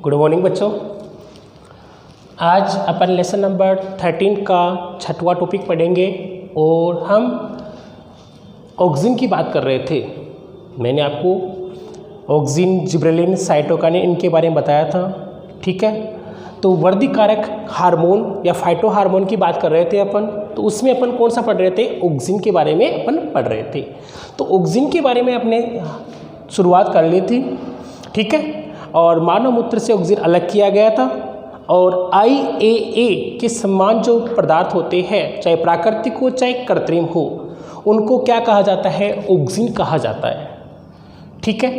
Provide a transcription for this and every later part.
Good morning बच्चों। आज अपन lesson number 13 का 6वां टॉपिक पढ़ेंगे और हम ऑक्सीजन की बात कर रहे थे। मैंने आपको ऑक्सीजन, जिब्रेलिन, साइटोकाइनिन इनके बारे में बताया था, ठीक है। तो वर्धीकारक हार्मोन या फाइटो हार्मोन की बात कर रहे थे अपन। तो उसमें अपन कौन सा पढ़ रहे थे? ऑक्सीजन के बारे में अपन पढ़ रहे थे। तो ऑक्सीजन के बारे में अपने शुरुआत कर ली थी, ठीक है। और मानव मूत्र से ऑक्सीजन अलग किया गया था और IAA के समान जो पदार्थ होते हैं, चाहे प्राकृतिक हो चाहे कृत्रिम हो, उनको क्या कहा जाता है? ऑक्सीजन कहा जाता है, ठीक है।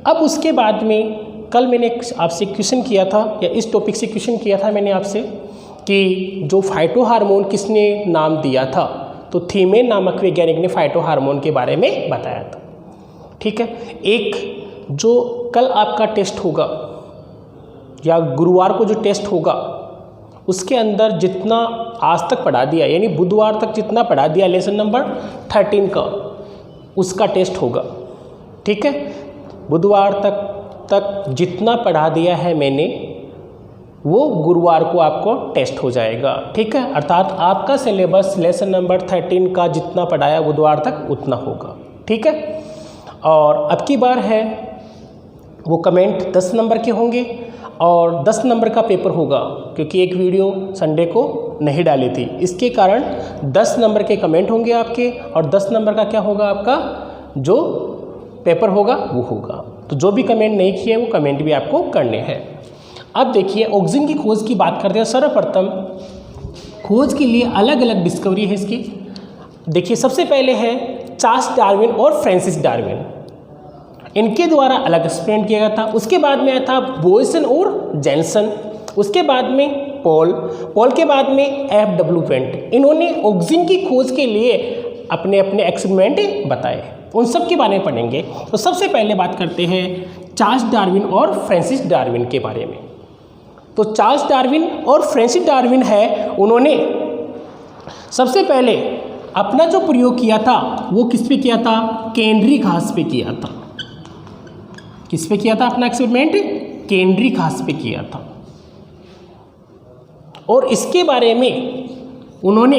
अब उसके बाद में कल मैंने आपसे क्वेश्चन किया था, या इस टॉपिक से क्वेश्चन किया था मैंने आपसे कि जो फाइटो हार्मोन किसने नाम दिया था? तो थीमेन नामक वैज्ञानिक ने फाइटो हार्मोन के बारे में बताया था, ठीक है। एक जो कल आपका टेस्ट होगा या गुरुवार को जो टेस्ट होगा, उसके अंदर जितना आज तक पढ़ा दिया, यानी बुधवार तक जितना पढ़ा दिया लेसन नंबर 13 का, उसका टेस्ट होगा, ठीक है। बुधवार तक जितना पढ़ा दिया है मैंने, वो गुरुवार को आपको टेस्ट हो जाएगा, ठीक है। अर्थात आपका सिलेबस लेसन नंबर 13 का जितना पढ़ाया बुधवार तक उतना होगा, ठीक है। और अब की बार है वो कमेंट 10 नंबर के होंगे और 10 नंबर का पेपर होगा, क्योंकि एक वीडियो संडे को नहीं डाली थी, इसके कारण 10 नंबर के कमेंट होंगे आपके और 10 नंबर का क्या होगा? आपका जो पेपर होगा वो होगा। तो जो भी कमेंट नहीं किए वो कमेंट भी आपको करने हैं। अब देखिए ऑक्सीजन की खोज की बात करते हैं। सर्वप्रथम खोज के लिए अलग अलग डिस्कवरी है इसकी। देखिए सबसे पहले है चार्ल्स डार्विन और फ्रांसिस डार्विन, इनके द्वारा अलग एक्सपेरिमेंट किया गया था। उसके बाद में आया था बोयसन और जेनसन, उसके बाद में पॉल के बाद में FW वेंट। इन्होंने ऑक्सीजन की खोज के लिए अपने अपने एक्सपेरिमेंट बताए, उन सब के बारे में पढ़ेंगे। तो सबसे पहले बात करते हैं चार्ल्स डार्विन और फ्रांसिस डार्विन के बारे में। तो चार्ल्स डार्विन और फ्रांसिस डार्विन है, उन्होंने सबसे पहले अपना जो प्रयोग किया था वो किस पे किया था? कैनरी घास पे किया था। किस पे किया था अपना एक्सपेरिमेंट? कैनरी घास पे किया था। और इसके बारे में उन्होंने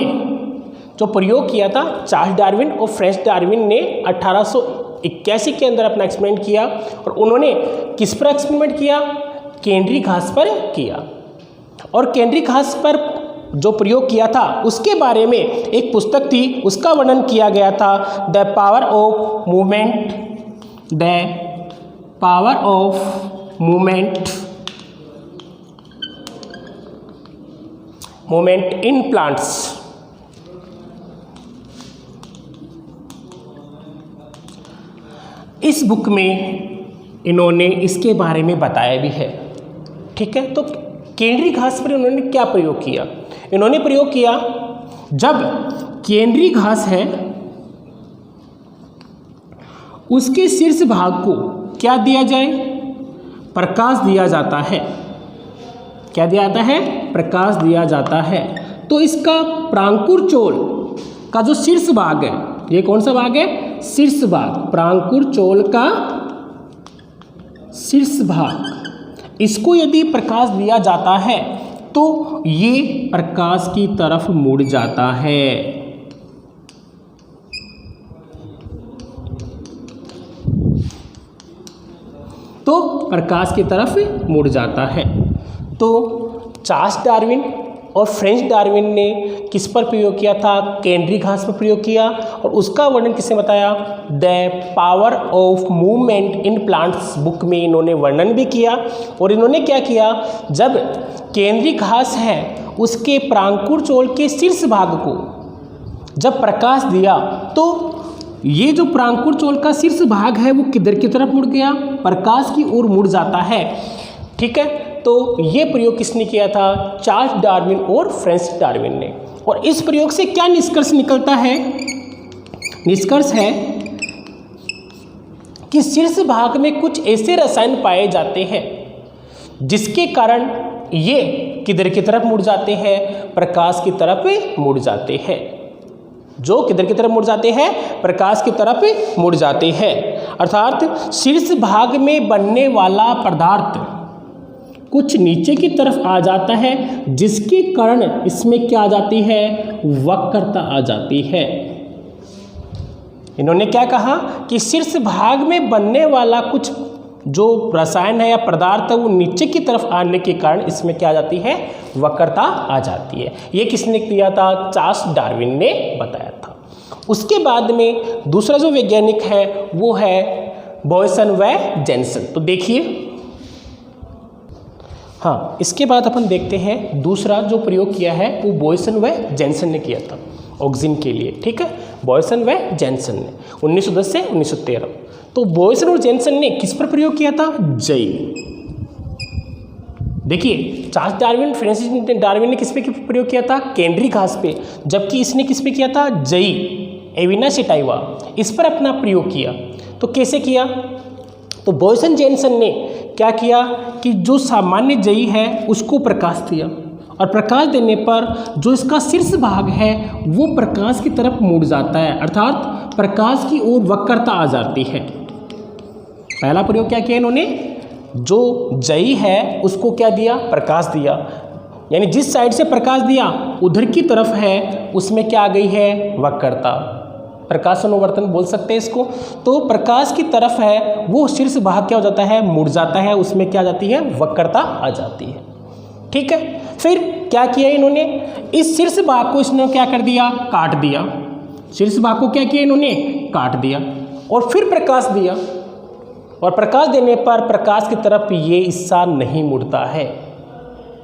जो प्रयोग किया था, चार्ल्स डार्विन और फ्रांसिस डार्विन ने 1881 के अंदर अपना एक्सपेरिमेंट किया। और उन्होंने किस पर एक्सपेरिमेंट किया? कैनरी घास पर किया। और कैनरी घास पर जो प्रयोग किया था उसके बारे में एक पुस्तक थी, उसका वर्णन किया गया था, the power of movement, the power of movement in plants. इस बुक में इन्होंने इसके बारे में बताया भी है, ठीक है। तो कैनरी घास पर इन्होंने क्या प्रयोग किया? इन्होंने प्रयोग किया, जब कैनरी घास है उसके शीर्ष भाग को क्या दिया जाए? प्रकाश दिया जाता है। क्या दिया जाता है? प्रकाश दिया जाता है। तो इसका प्रांकुर चोल का जो शीर्ष भाग है, ये कौन सा भाग है? शीर्ष भाग, प्रांकुर चोल का शीर्ष भाग, इसको यदि प्रकाश दिया जाता है तो ये प्रकाश की तरफ मुड़ जाता है। तो प्रकाश की तरफ मुड़ जाता है। तो चार्ल्स डार्विन और फ्रांसिस डार्विन ने किस पर प्रयोग किया था? कैनरी घास पर प्रयोग किया। और उसका वर्णन किसने बताया? The power of movement in plants book में इन्होंने वर्णन भी किया। और इन्होंने क्या किया, जब कैनरी घास है उसके प्रांकुर चोल के शीर्ष भाग को जब प्रकाश दिया, तो ये जो प्रांकुर चोल का शीर्ष भाग है वो किधर की तरफ मुड़ गया? प्रकाश की ओर मुड़ जाता है, ठीक है। तो ये प्रयोग किसने किया था? चार्ल्स डार्विन और फ्रांसिस डार्विन ने। और इस प्रयोग से क्या निष्कर्ष निकलता है? निष्कर्ष है कि शीर्ष भाग में कुछ ऐसे रसायन पाए जाते हैं जिसके कारण ये किधर की तरफ मुड़ जाते हैं? प्रकाश की तरफ मुड़ जाते हैं। जो किधर की तरफ मुड़ जाते हैं? प्रकाश की तरफ मुड़ जाते हैं। अर्थात शीर्ष भाग में बनने वाला पदार्थ कुछ नीचे की तरफ आ जाता है, जिसके कारण इसमें क्या आ जाती है, वक्रता आ जाती है। इन्होंने क्या कहा कि शीर्ष भाग में बनने वाला कुछ जो रसायन है या पदार्थ है वो नीचे की तरफ आने के कारण इसमें क्या आ जाती है, वक्रता आ जाती है। ये किसने किया था, चार्ल्स डार्विन ने बताया था। उसके बाद में दूसरा जो वैज्ञानिक है वो है बॉयसन व जेन्सेन। तो देखिए, हाँ, इसके बाद अपन देखते हैं दूसरा जो प्रयोग किया है वो बॉयसन व जेन्सेन ने किया था ऑक्सीजन के लिए। ठीक है, बॉयसन व जेन्सेन ने 1910 से 1913। तो बॉयसन और जेन्सेन ने किस पर प्रयोग किया था, जई। देखिए, चार्ल्स डार्विन, फ्रांसिस डार्विन ने किस पे प्रयोग किया था, केंद्रीय घास पे, जबकि इसने किस पे किया था, जई, एविना सेटाइवा, इस पर अपना प्रयोग किया। तो कैसे किया, तो बॉयसन जेन्सेन ने क्या किया कि जो सामान्य जई है उसको प्रकाश दिया, और प्रकाश देने पर जो इसका शीर्ष भाग है वो प्रकाश की तरफ मुड़ जाता है, अर्थात प्रकाश की ओर वक्रता आ जाती है। पहला प्रयोग क्या किया इन्होंने, जो जई है उसको क्या दिया, प्रकाश दिया, यानी जिस साइड से प्रकाश दिया उधर की तरफ है उसमें क्या आ गई है, वक्रता, प्रकाश अनुवर्तन बोल सकते हैं इसको। तो प्रकाश की तरफ है वो शीर्ष भाग क्या हो जाता है, मुड़ जाता है, उसमें क्या आ जाती है, वक्रता आ जाती है। ठीक है, फिर क्या किया इन्होंने, इस शीर्ष भाग को इसने क्या कर दिया, काट दिया। शीर्ष भाग को क्या किया इन्होंने, काट दिया, और फिर प्रकाश दिया, और प्रकाश देने पर प्रकाश की तरफ ये हिस्सा नहीं मुड़ता है।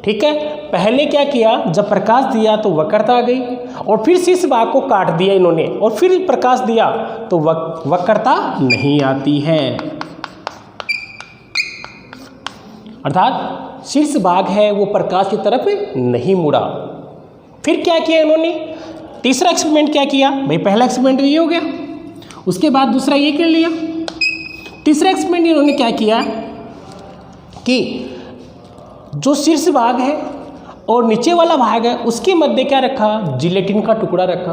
ठीक है, पहले क्या किया, जब प्रकाश दिया तो वक्रता आ गई, और फिर शीर्ष भाग को काट दिया इन्होंने, और फिर प्रकाश दिया तो वक्रता नहीं आती है, अर्थात शीर्ष भाग है वो प्रकाश की तरफ नहीं मुड़ा। फिर क्या किया इन्होंने, तीसरा एक्सपेरिमेंट क्या किया, भाई पहला एक्सपेरिमेंट ये हो गया, उसके बाद दूसरा ये कर लिया। तीसरा एक्सपेरिमेंट इन्होंने क्या किया कि जो शीर्ष भाग है और नीचे वाला भाग है उसके मध्य क्या रखा, जिलेटिन का टुकड़ा रखा,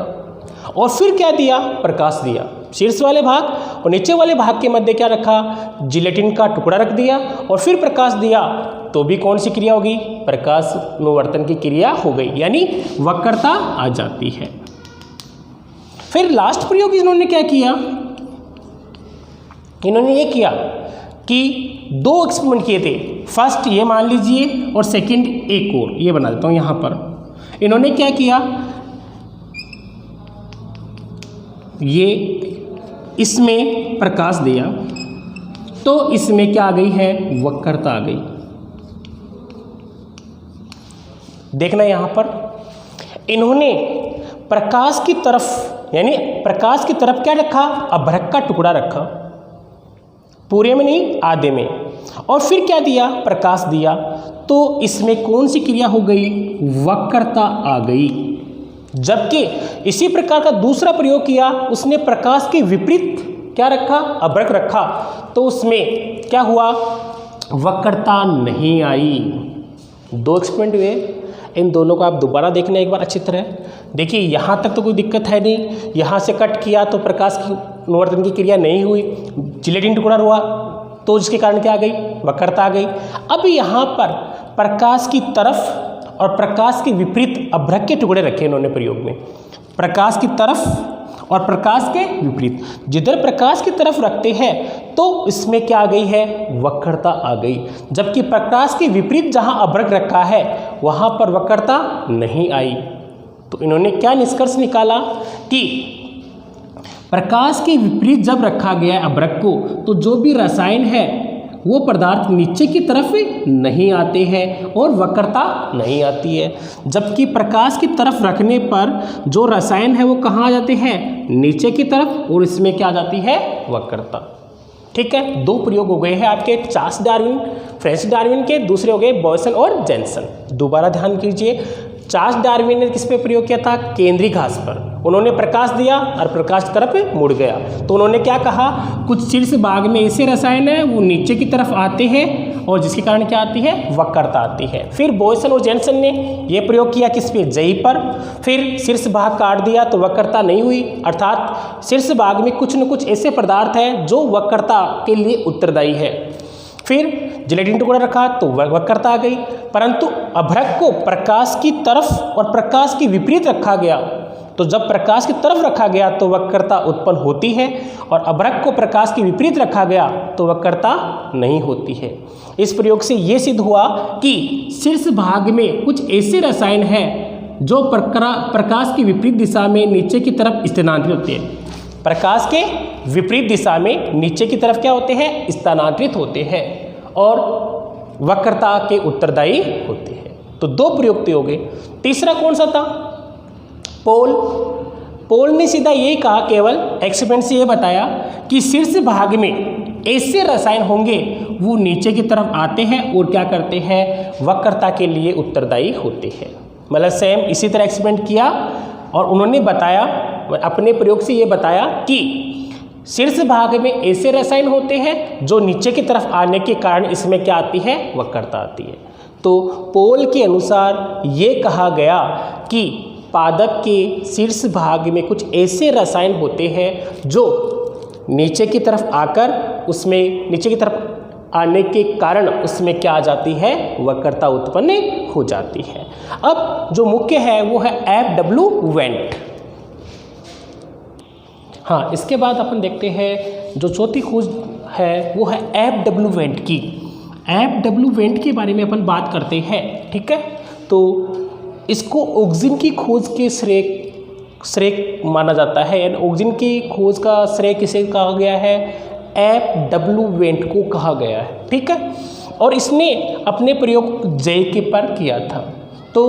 और फिर क्या दिया, प्रकाश दिया। शीर्ष वाले भाग और नीचे वाले भाग के मध्य क्या रखा, जिलेटिन का टुकड़ा रख दिया, और फिर प्रकाश दिया, तो भी कौन सी क्रिया होगी, प्रकाश अनुवर्तन की क्रिया हो गई, यानी वक्रता आ जाती है। फिर लास्ट प्रयोग इन्होंने क्या किया, इन्होंने ये किया कि दो एक्सपेरिमेंट किए थे, फर्स्ट ये मान लीजिए और सेकंड एक और ये बना देता हूँ यहाँ पर। इन्होंने क्या किया, ये इसमें प्रकाश दिया तो इसमें क्या आ गई है, वक्रता आ गई। देखना यहाँ पर इन्होंने प्रकाश की तरफ, यानी प्रकाश की तरफ क्या रखा, अभ्रक का टुकड़ा रखा, पूरे में नहीं आधे में, और फिर क्या दिया, प्रकाश दिया, तो इसमें कौन सी क्रिया हो गई, वक्रता आ गई। जबकि इसी प्रकार का दूसरा प्रयोग किया, उसने प्रकाश के विपरीत क्या रखा, अभ्रक रखा, तो उसमें क्या हुआ, वक्रता नहीं आई। दो एक्सपेरिमेंट हुए, इन दोनों को आप दोबारा देखना एक बार अच्छी तरह। देखिए यहाँ तक तो कोई दिक्कत है नहीं, यहाँ से कट किया तो प्रकाश की अनुवर्तन की क्रिया नहीं हुई, जिलेटिन टुकड़ा हुआ तो जिसके कारण क्या आ गई, वक्रता आ गई। अब यहाँ पर प्रकाश की तरफ और प्रकाश के विपरीत अभ्रक के टुकड़े रखे इन्होंने प्रयोग में, प्रकाश की तरफ और प्रकाश के विपरीत। जिधर प्रकाश की तरफ रखते हैं तो इसमें क्या आ गई है, वक्रता आ गई, जबकि प्रकाश के विपरीत जहाँ अभ्रक रखा है वहाँ पर वक्रता नहीं आई। तो इन्होंने क्या निष्कर्ष निकाला कि प्रकाश के विपरीत जब रखा गया है अभ्रक को, तो जो भी रसायन है वो पदार्थ नीचे की तरफ नहीं आते हैं और वक्रता नहीं आती है, जबकि प्रकाश की तरफ रखने पर जो रसायन है वो कहाँ आ जाते हैं, नीचे की तरफ, और इसमें क्या आ जाती है, वक्रता। ठीक है, दो प्रयोग हो गए हैं आपके चार्ल्स डार्विन, फ्रांसिस डार्विन के, दूसरे हो गए बॉयसन और जेन्सेन। दोबारा ध्यान कीजिए, चार्ल्स डार्विन ने किस पे प्रयोग किया था, केंद्रीय घास पर। उन्होंने प्रकाश दिया और प्रकाश तरफ मुड़ गया, तो उन्होंने क्या कहा, कुछ शीर्ष भाग में ऐसे रसायन है वो नीचे की तरफ आते हैं और जिसके कारण क्या आती है, वक्रता आती है। फिर बॉयसन और जेन्सेन ने ये प्रयोग किया किस पे, जई पर। फिर शीर्ष भाग काट दिया तो वक्रता नहीं हुई, अर्थात शीर्ष भाग में कुछ न कुछ ऐसे पदार्थ हैं जो वक्रता के लिए उत्तरदायी है। फिर जिलेटिन टुकड़ा रखा तो वक्रता आ गई, परंतु अभ्रक को प्रकाश की तरफ और प्रकाश के विपरीत रखा गया, तो जब प्रकाश की तरफ रखा गया तो वक्रता उत्पन्न होती है, और अभ्रक को प्रकाश के विपरीत रखा गया तो वक्रता नहीं होती है। इस प्रयोग से ये सिद्ध हुआ कि शीर्ष भाग में कुछ ऐसे रसायन हैं जो प्रकाश की विपरीत दिशा में नीचे की तरफ स्थानांतरित होते हैं। प्रकाश के विपरीत दिशा में नीचे की तरफ क्या होते हैं? स्थानांतरित होते हैं और वक्रता के उत्तरदायी होते हैं। तो दो प्रयोग हो गए। तीसरा कौन सा था? पोल ने सीधा यही कहा, केवल एक्सपेरिमेंट से ये बताया कि शीर्ष भाग में ऐसे रसायन होंगे वो नीचे की तरफ आते हैं और क्या करते हैं? वक्रता के लिए उत्तरदायी होते हैं। मतलब सेम इसी तरह एक्सपेरिमेंट किया और उन्होंने बताया, अपने प्रयोग से ये बताया कि शीर्ष भाग में ऐसे रसायन होते हैं जो नीचे की तरफ आने के कारण इसमें क्या आती है? वक्रता आती है। तो पोल के अनुसार ये कहा गया कि पादप के शीर्ष भाग में कुछ ऐसे रसायन होते हैं जो नीचे की तरफ आकर उसमें नीचे की तरफ आने के कारण उसमें क्या आ जाती है? वक्रता उत्पन्न हो जाती है। अब जो मुख्य है वो है एफ.डब्ल्यू. वेंट। हाँ, इसके बाद अपन देखते हैं जो चौथी खोज है वो है एफ.डब्ल्यू. वेंट की। एफ.डब्ल्यू. वेंट के बारे में अपन बात करते हैं, ठीक है। तो इसको ऑक्सीजन की खोज के श्रेय माना जाता है, यानी ऑक्सीजन की खोज का श्रेय किसे कहा गया है? एफ.डब्ल्यू. वेंट को कहा गया है, ठीक है। और इसने अपने प्रयोग जे के पर किया था। तो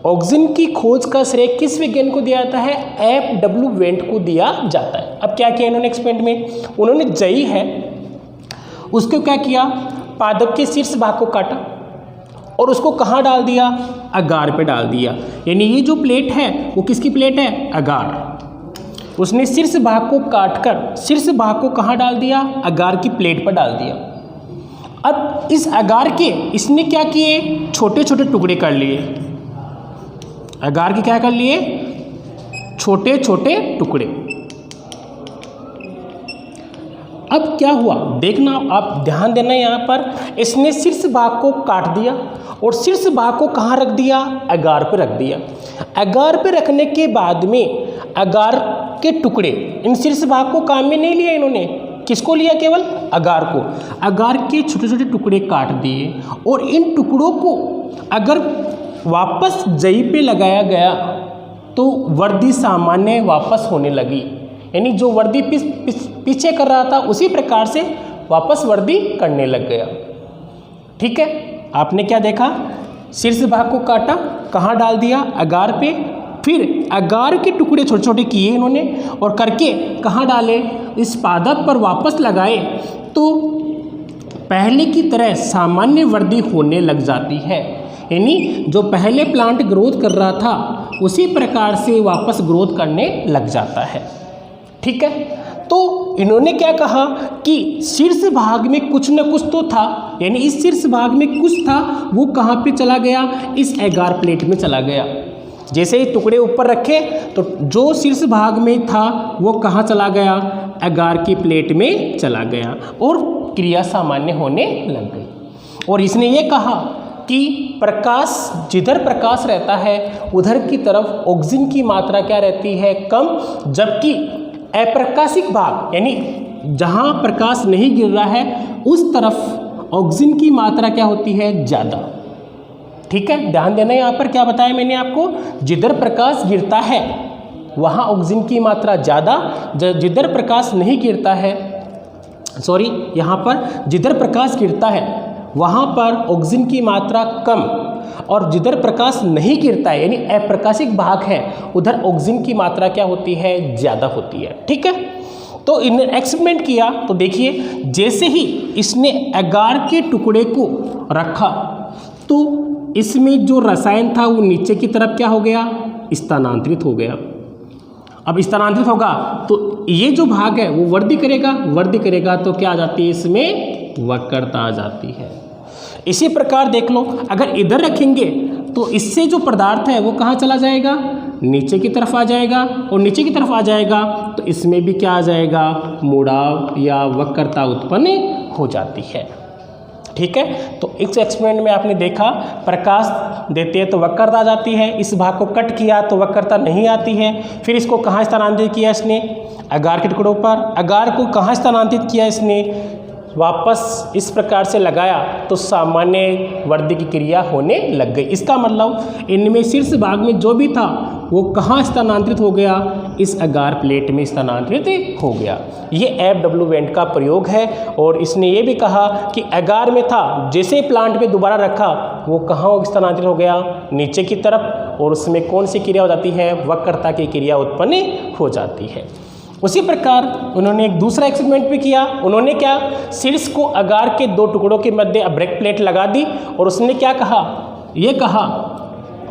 ऑक्सीजन की खोज का श्रेय किस विज्ञान को दिया जाता है? एफ.डब्ल्यू. वेंट को दिया जाता है। अब क्या किया इन्होंने एक्सपेरिमेंट में? उन्होंने जई है उसको क्या किया? पादप के शीर्ष भाग को काटा और उसको कहाँ डाल दिया? अगार पे डाल दिया। यानी ये जो प्लेट है वो किसकी प्लेट है? अगार। उसने शीर्ष भाग को काटकर शीर्ष भाग को कहाँ डाल दिया? अगार की प्लेट पर डाल दिया। अब इस अगार के इसने क्या किए? छोटे छोटे टुकड़े कर लिए। अगार के क्या कर लिए? छोटे छोटे टुकड़े। अब क्या हुआ देखना, आप ध्यान देना यहाँ पर। इसने शीर्ष भाग को काट दिया और शीर्ष भाग को कहाँ रख दिया? अगार पे रख दिया। अगार पे रखने के बाद में अगार के टुकड़े, इन शीर्ष भाग को काम में नहीं लिया इन्होंने। किसको लिया? केवल अगार को। अगार के छोटे छोटे टुकड़े काट दिए और इन टुकड़ों को अगर वापस जई पे लगाया गया तो वर्दी सामान्य वापस होने लगी। यानी जो वर्दी पीछे कर रहा था उसी प्रकार से वापस वर्दी करने लग गया, ठीक है। आपने क्या देखा? शीर्ष भाग को काटा, कहाँ डाल दिया? अगार पे। फिर अगार के टुकड़े छोटे छोटे किए इन्होंने और करके कहाँ डाले? इस पादप पर वापस लगाए तो पहले की तरह सामान्य वृद्धि होने लग जाती है। यानी जो पहले प्लांट ग्रोथ कर रहा था उसी प्रकार से वापस ग्रोथ करने लग जाता है, ठीक है। तो इन्होंने क्या कहा कि शीर्ष भाग में कुछ न कुछ तो था, यानी इस शीर्ष भाग में कुछ था, वो कहाँ पे चला गया? इस एगार प्लेट में चला गया। जैसे ही टुकड़े ऊपर रखे तो जो शीर्ष भाग में था वो कहाँ चला गया? एगार की प्लेट में चला गया और क्रिया सामान्य होने लग गई। और इसने ये कहा कि प्रकाश, जिधर प्रकाश रहता है उधर की तरफ ऑक्सीजन की मात्रा क्या रहती है? कम, जबकि अप्रकाशिक भाग यानी जहाँ प्रकाश नहीं गिर रहा है उस तरफ ऑक्सीजन की मात्रा क्या होती है? ज़्यादा, ठीक है। ध्यान देना, यहाँ पर क्या बताया मैंने आपको? जिधर प्रकाश गिरता है वहाँ ऑक्सीजन की मात्रा ज़्यादा, जिधर प्रकाश नहीं गिरता है, सॉरी, यहाँ पर जिधर प्रकाश गिरता है वहाँ पर ऑक्सीजन की मात्रा कम, और जिधर प्रकाश नहीं गिरता है यानी अप्रकाशिक भाग है उधर ऑक्सीजन की मात्रा क्या होती है? ज़्यादा होती है, ठीक है। तो इन्हें एक्सपेरिमेंट किया तो देखिए, जैसे ही इसने एगार के टुकड़े को रखा तो इसमें जो रसायन था वो नीचे की तरफ क्या हो गया? स्थानांतरित हो गया। अब स्थानांतरित होगा तो ये जो भाग है वो वृद्धि करेगा तो क्या आ जाती है? इसमें वक्रता आ जाती है। इसी प्रकार देख लो, अगर इधर रखेंगे तो इससे जो पदार्थ है वो कहाँ चला जाएगा? नीचे की तरफ आ जाएगा, और नीचे की तरफ आ जाएगा तो इसमें भी क्या आ जाएगा? मुड़ाव या वक्रता उत्पन्न हो जाती है, ठीक है। तो इस एक्सपेरिमेंट में आपने देखा प्रकाश देते हैं तो वक्रता आ जाती है, इस भाग को कट किया तो वक्रता नहीं आती है। फिर इसको कहाँ स्थानांतरित किया इसने, अगार के टुकड़ों पर। अगार को कहाँ स्थानांतरित किया इसने, वापस इस प्रकार से लगाया तो सामान्य वर्दी की क्रिया होने लग गई। इसका मतलब इनमें शीर्ष भाग में जो भी था वो कहाँ स्थानांतरित हो गया, इस अगार प्लेट में स्थानांतरित हो गया। ये एफ.डब्ल्यू. वेंट का प्रयोग है और इसने ये भी कहा कि अगार में था, जैसे प्लांट में दोबारा रखा वो कहाँ स्थानांतरित हो गया, नीचे की तरफ, और उसमें कौन सी क्रिया हो जाती है, वक्रता की क्रिया उत्पन्न हो जाती है। उसी प्रकार उन्होंने एक दूसरा एक्सपेरिमेंट भी किया। उन्होंने क्या, शीर्ष को अगार के दो टुकड़ों के मध्य अब्रेक प्लेट लगा दी और उसने क्या कहा, ये कहा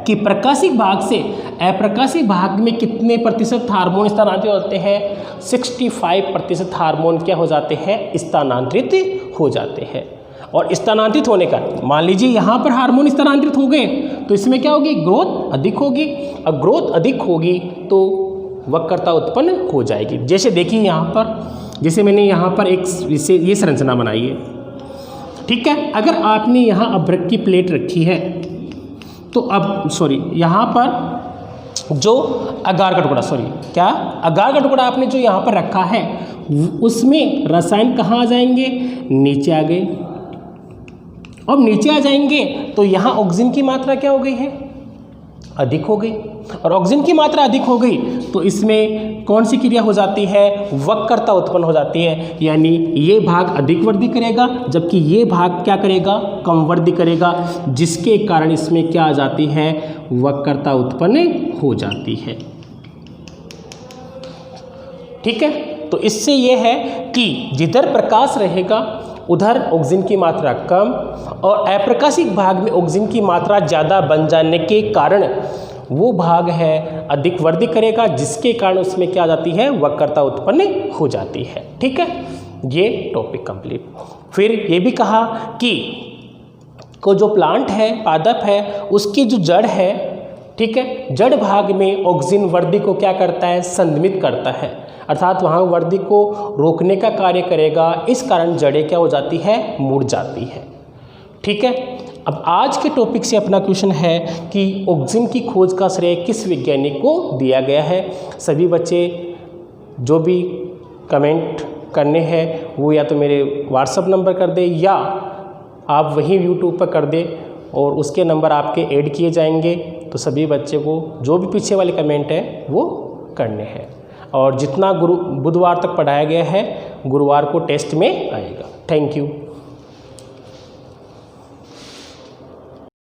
कि प्रकाशिक भाग से अप्रकाशिक भाग में कितने प्रतिशत हार्मोन स्थानांतरित होते हैं, 65% हार्मोन क्या हो जाते हैं, स्थानांतरित हो जाते हैं। और स्थानांतरित होने का, मान लीजिए यहाँ पर हार्मोन स्थानांतरित हो गए तो इसमें क्या होगी, ग्रोथ अधिक होगी। और ग्रोथ अधिक होगी तो वक्रता उत्पन्न हो जाएगी। जैसे देखिए यहाँ पर, जैसे मैंने यहाँ पर एक ये संरचना बनाई है, ठीक है। अगर आपने यहाँ अब्रक की प्लेट रखी है तो अब यहाँ पर जो अगार का टुकड़ा, अगार का टुकड़ा आपने जो यहाँ पर रखा है उसमें रसायन कहाँ आ जाएंगे, नीचे आ गए। अब नीचे आ जाएंगे तो यहाँ ऑक्सीजन की मात्रा क्या हो गई है, अधिक हो गई। और ऑक्सीजन की मात्रा अधिक हो गई तो इसमें कौन सी क्रिया हो जाती है, वक्रता उत्पन्न हो जाती है। यानी ये भाग अधिक वृद्धि करेगा जबकि ये भाग क्या करेगा, कम वृद्धि करेगा, जिसके कारण इसमें क्या आ जाती है, वक्रता उत्पन्न हो जाती है। ठीक है। तो इससे ये है कि जिधर प्रकाश रहेगा उधर ऑक्सीजन की मात्रा कम और अप्रकाशिक भाग में ऑक्सीजन की मात्रा ज़्यादा बन जाने के कारण वो भाग है अधिक वृद्धि करेगा, जिसके कारण उसमें क्या आ जाती है, वक्रता उत्पन्न हो जाती है। ठीक है, ये टॉपिक कंप्लीट। फिर ये भी कहा कि को जो प्लांट है, पादप है, उसकी जो जड़ है, ठीक है, जड़ भाग में ऑक्सीजन वृद्धि को क्या करता है, संदमित करता है, अर्थात वहाँ वृद्धि को रोकने का कार्य करेगा। इस कारण जड़ें क्या हो जाती है, मुड़ जाती है। ठीक है। अब आज के टॉपिक से अपना क्वेश्चन है कि ऑक्सीजन की खोज का श्रेय किस वैज्ञानिक को दिया गया है। सभी बच्चे जो भी कमेंट करने हैं वो या तो मेरे व्हाट्सएप नंबर कर दे या आप वहीं यूट्यूब पर कर दे और उसके नंबर आपके ऐड किए जाएंगे। तो सभी बच्चे को जो भी पीछे वाले कमेंट है वो करने हैं। और जितना बुधवार तक पढ़ाया गया है गुरुवार को टेस्ट में आएगा। Thank you.